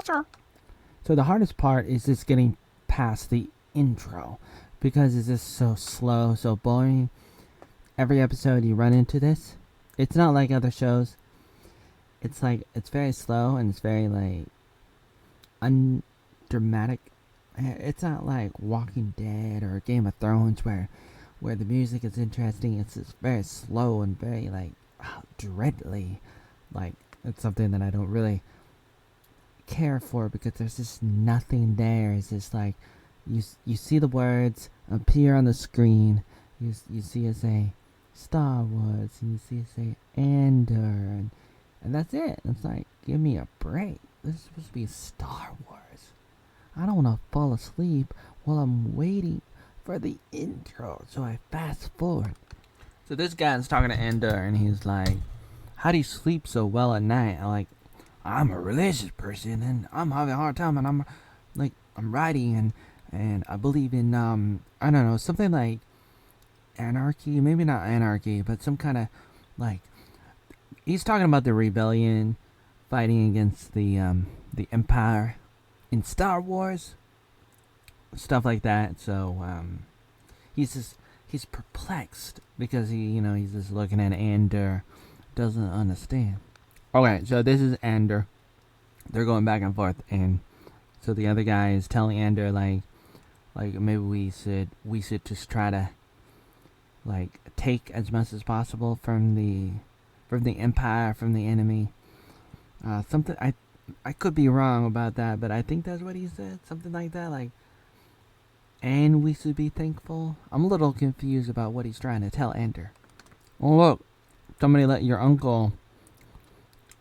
faster. So the hardest part is just getting past the intro, because it's just so slow, so boring. Every episode you run into this. It's not like other shows. It's like, it's very slow and it's very like undramatic. It's not like Walking Dead or Game of Thrones where the music is interesting. It's just very slow and very like dreadly. Like, it's something that I don't really care for, because there's just nothing there. It's just like you see the words appear on the screen. You see it say Star Wars, and you see it say Andor, and that's it. It's like, give me a break. This is supposed to be Star Wars. I don't want to fall asleep while I'm waiting for the intro, so I fast forward. So this guy's talking to Andor, and he's like, how do you sleep so well at night? I'm a religious person, and I'm having a hard time, and I'm writing, and I believe in, I don't know, something like anarchy, maybe not anarchy, but some kind of, like, he's talking about the rebellion fighting against the Empire in Star Wars, stuff like that. So he's perplexed, because he's just looking at Andor, doesn't understand. Okay, so this is Andor. They're going back and forth, and so the other guy is telling Andor like maybe we should just try to like take as much as possible from the Empire, from the enemy. Something I could be wrong about that, but I think that's what he said. Something like that, like, and we should be thankful. I'm a little confused about what he's trying to tell Andor. Oh look, somebody let your uncle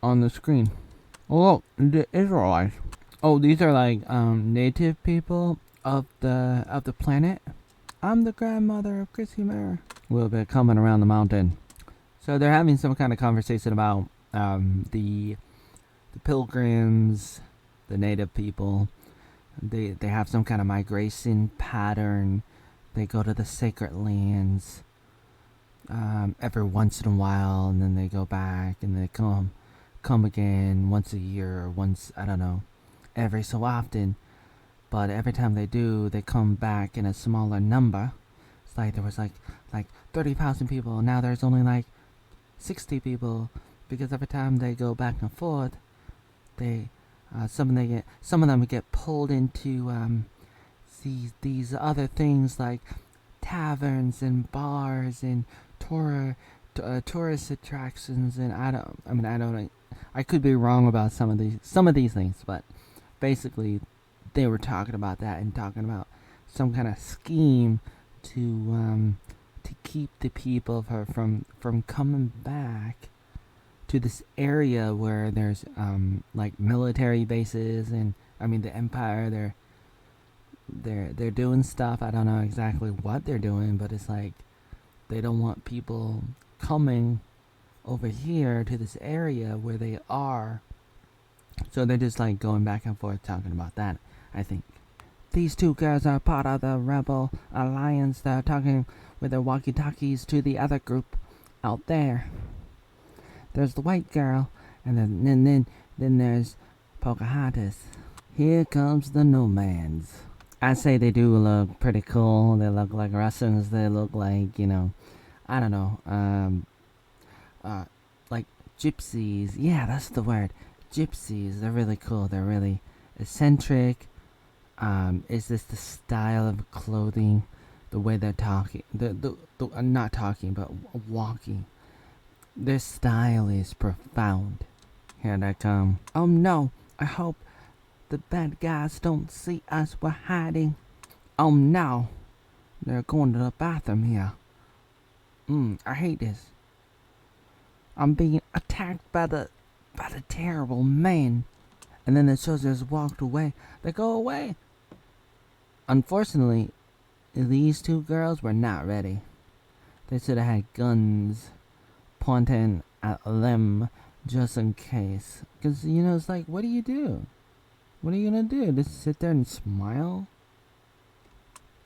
on the screen. Oh look, the Israelites. Oh, these are like native people of the planet. I'm the grandmother of Chrissie. We'll be coming around the mountain. So they're having some kind of conversation about the pilgrims, the native people. They have some kind of migration pattern. They go to the sacred lands every once in a while, and then they go back, and they come again once a year, or once, I don't know, every so often. But every time they do, they come back in a smaller number. It's like there was like 30,000 people, and now there's only like 60 people, because every time they go back and forth, they some of them get pulled into these other things like taverns and bars and tourist attractions, and I could be wrong about some of these things, but basically they were talking about that, and talking about some kind of scheme to keep the people from coming back to this area where there's like military bases, and the Empire, they're doing stuff. I don't know exactly what they're doing, but it's like they don't want people coming over here to this area where they are. So they're just like going back and forth talking about that, I think. These two girls are part of the rebel alliance. They're talking with their walkie-talkies to the other group out there. There's the white girl, and then there's Pocahontas. Here comes the nomads. I say they do look pretty cool. They look like Russians. They look like, I don't know, like gypsies. Yeah, that's the word. Gypsies. They're really cool. They're really eccentric. Is this the style of clothing? The way they're talking? Not talking, but walking. Their style is profound. Here they come. Oh no, I hope the bad guys don't see us. We're hiding. Oh no, they're going to the bathroom here. I hate this. I'm being attacked by the terrible man. And then the soldiers walked away. They go away. Unfortunately, these two girls were not ready. They should have had guns pointing at them just in case. Because, it's like, what do you do? What are you gonna do? Just sit there and smile?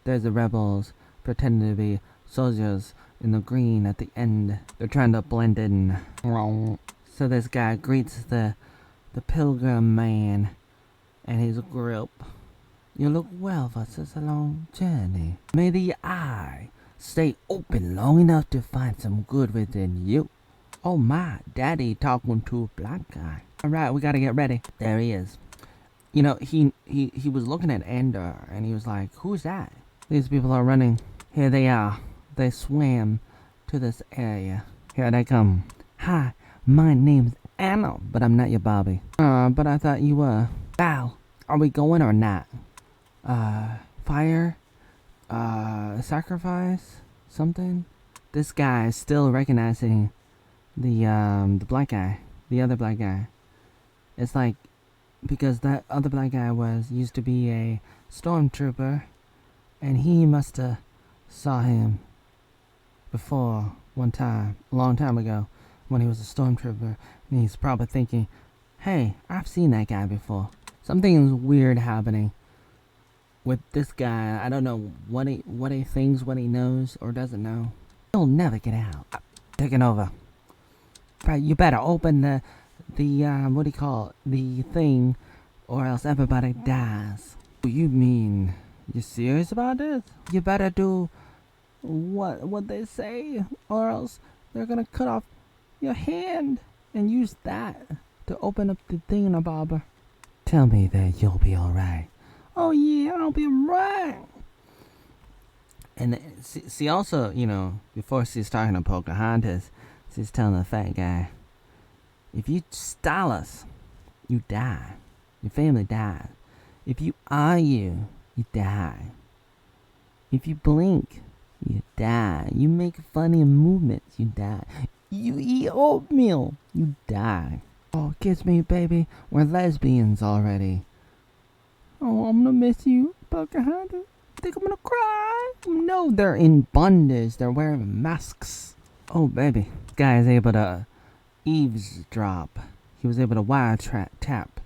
There's the rebels pretending to be soldiers in the green at the end. They're trying to blend in. So this guy greets the pilgrim man and his group. You look well for such a long journey. May the eye stay open long enough to find some good within you. Oh my, daddy talking to a black guy. Alright, we gotta get ready. There he is. You know, he was looking at Andor, and he was like, who's that? These people are running. Here they are. They swam to this area. Here they come. Hi, my name's Arnold, but I'm not your Bobby. But I thought you were. Val, are we going or not? Fire? Sacrifice? Something? This guy is still recognizing the black guy. The other black guy. It's like, because that other black guy used to be a stormtrooper, and he must have saw him before one time, a long time ago, when he was a stormtrooper, and he's probably thinking, hey, I've seen that guy before. Something's weird happening with this guy. I don't know what he thinks, what he knows or doesn't know. He'll never get out. Taking over. Right, you better open the what do you call it? The thing, or else everybody dies. You mean, you serious about this? You better do what they say, or else they're gonna cut off your hand and use that to open up the thingamabob. Tell me that you'll be alright. Oh yeah, I'll be right. And see also, you know, before she's talking to Pocahontas, she's telling the fat guy, if you style us, you die. Your family dies. If you argue, you die. If you blink, you die. You make funny movements, you die. You eat oatmeal, you die. Oh, kiss me, baby. We're lesbians already. Oh, I'm gonna miss you, Pocahontas. I think I'm gonna cry. No, they're in bondage. They're wearing masks. Oh, baby. This guy is able to eavesdrop. He was able to tap.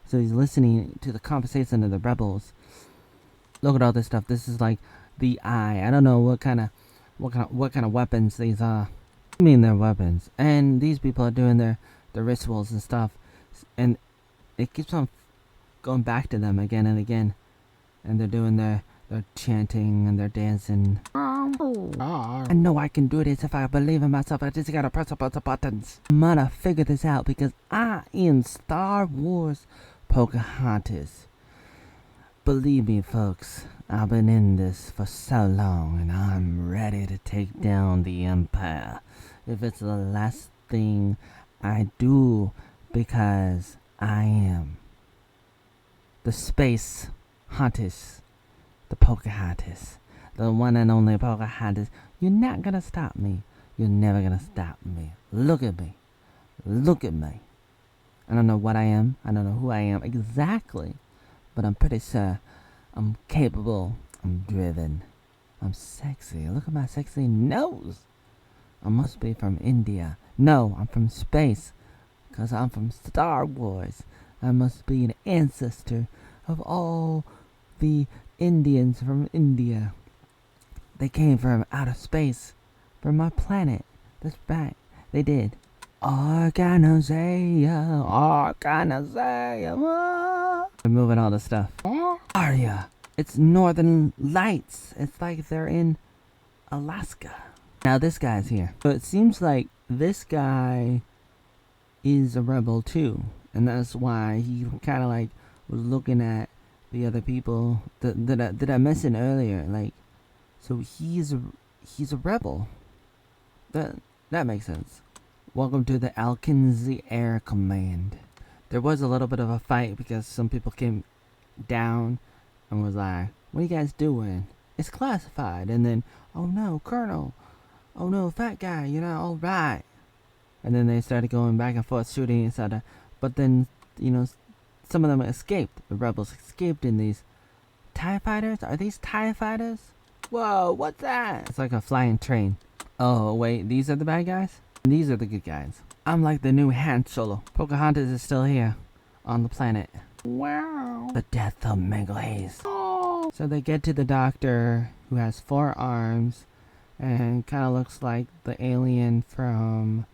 So he's listening to the conversation of the rebels. Look at all this stuff. This is like the eye. I don't know what kind of weapons these are. I mean, they're weapons. And these people are doing their rituals and stuff. And it keeps on going back to them again and again. And they're doing their chanting and they're dancing. I know I can do this if I believe in myself. I just gotta press a bunch of buttons. I'm gonna figure this out because I am Star Wars Pocahontas. Believe me, folks, I've been in this for so long and I'm ready to take down the Empire. If it's the last thing I do, because I am the Space Huntress, the Pocahontas, the one and only Pocahontas. You're not gonna stop me. You're never gonna stop me. Look at me. Look at me. I don't know what I am. I don't know who I am exactly. But I'm pretty sure I'm capable. I'm driven. I'm sexy. Look at my sexy nose. I must be from India. No, I'm from space. Because I'm from Star Wars. I must be an ancestor of all the Indians from India. They came from outer space. From my planet. That's right. They did. Organization. We're moving all this stuff. Arya. It's Northern Lights. It's like they're in Alaska. Now this guy's here. So it seems like this guy is a rebel too. And that's why he kind of like was looking at the other people that I mentioned earlier. Like, so he's a rebel. That makes sense. Welcome to the Alkinzi Air Command. There was a little bit of a fight because some people came down and was like, what are you guys doing? It's classified. And then, oh no, Colonel. Oh no, fat guy, you're not alright. And then they started going back and forth shooting each other. But then, you know, some of them escaped. The rebels escaped in these TIE fighters. Are these TIE fighters? Whoa, what's that? It's like a flying train. Oh wait, these are the bad guys? These are the good guys. I'm like the new Han Solo. Pocahontas is still here on the planet. Wow. The death of Megalaze. Oh. So they get to the doctor who has 4 arms and kind of looks like the alien from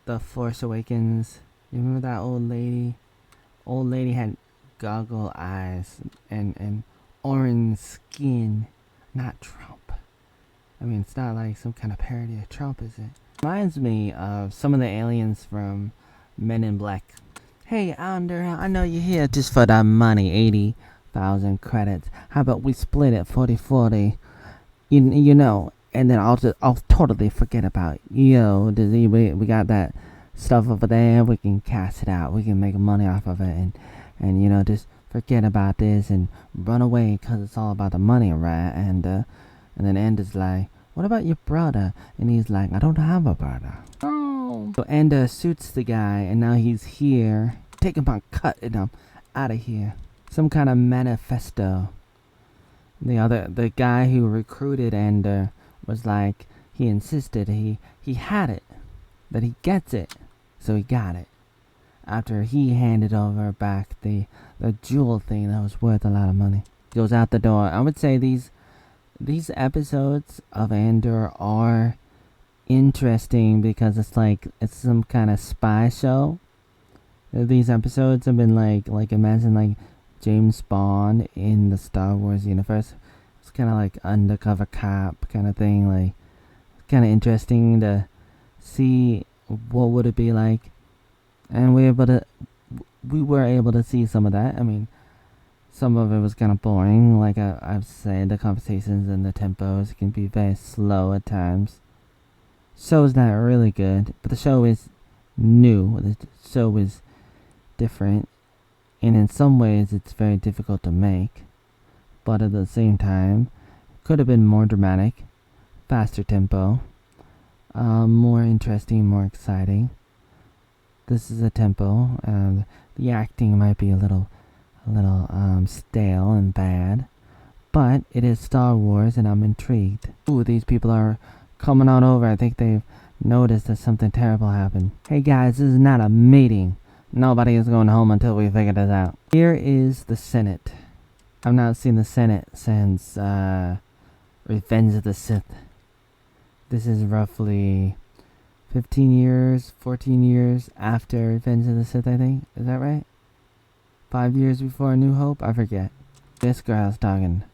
The Force Awakens. You remember that old lady? old lady had goggle eyes and orange skin. Not Trump. I mean, it's not like some kind of parody of Trump, is it? Reminds me of some of the aliens from Men in Black. Hey, Andor, I know you're here just for that money, 80,000 credits. How about we split it 40-40? You know, and then I'll totally forget about you. We got that stuff over there. We can cash it out. We can make money off of it, and you know, just forget about this and run away because it's all about the money, right? And then Ender's like, what about your brother? And he's like, I don't have a brother. Oh. So Ender shoots the guy, and now he's here. Take him on, cutting him out of here. Some kind of manifesto. The guy who recruited Ender was like, he insisted he had it, that he gets it, so he got it. After he handed over back the jewel thing that was worth a lot of money. Goes out the door. I would say these episodes of Andor are interesting because it's some kind of spy show. These episodes have been like imagine like James Bond in the Star Wars universe. It's kind of like undercover cop kind of thing. Like, kind of interesting to see what would it be like, and we were able to see some of that. I mean, some of it was kind of boring. Like I've said, the conversations and the tempos can be very slow at times. Show's not really good, but the show is new. The show is different, and in some ways it's very difficult to make. But at the same time, could have been more dramatic, faster tempo, more interesting, more exciting. This is a tempo, and the acting might be a little stale and bad, but it is Star Wars, and I'm intrigued. Ooh, these people are coming on over. I think they've noticed that something terrible happened. Hey guys, this is not a meeting. Nobody is going home until we figure this out. Here is the Senate. I've not seen the Senate since Revenge of the Sith. This is roughly 15 years, 14 years after Revenge of the Sith, I think. Is that right? 5 years before A New Hope? I forget. This girl's talking.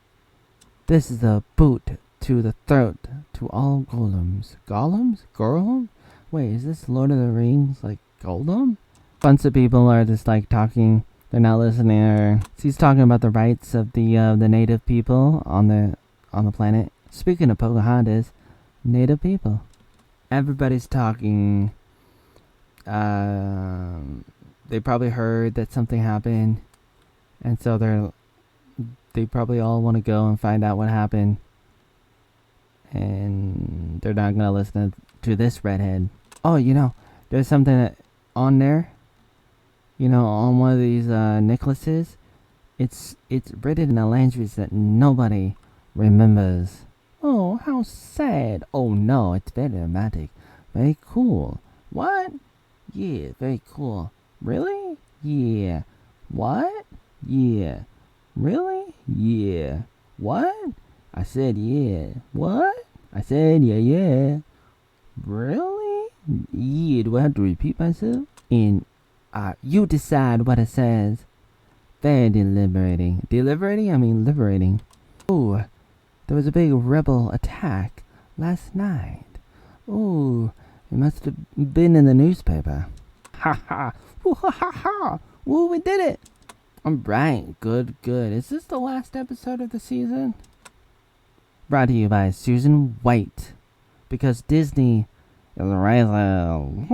This is a boot to the throat to all golems. Golems? Golem? Wait, is this Lord of the Rings, like, Golem? Bunch of people are just, like, talking. They're not listening. Or he's talking about the rights of the native people on the planet. Speaking of Pocahontas, native people. Everybody's talking. They probably heard that something happened, and so they probably all want to go and find out what happened, and they're not gonna listen to this redhead. Oh, you know, there's something on there. You know, on one of these necklaces, it's written in a language that nobody remembers. Oh, how sad. Oh no, it's very dramatic. Very cool. What? Yeah, very cool. Really? Yeah. What? Yeah. Really? Yeah. What? I said yeah. What? I said yeah. Really? Yeah, do I have to repeat myself? And you decide what it says. Very deliberating. Deliberating? I mean liberating. Ooh, there was a big rebel attack last night. Ooh, it must have been in the newspaper. Ha ha. Ooh, ha ha ha. Ooh, we did it. Alright, good. Is this the last episode of the season? Brought to you by Susan White. Because Disney is rising.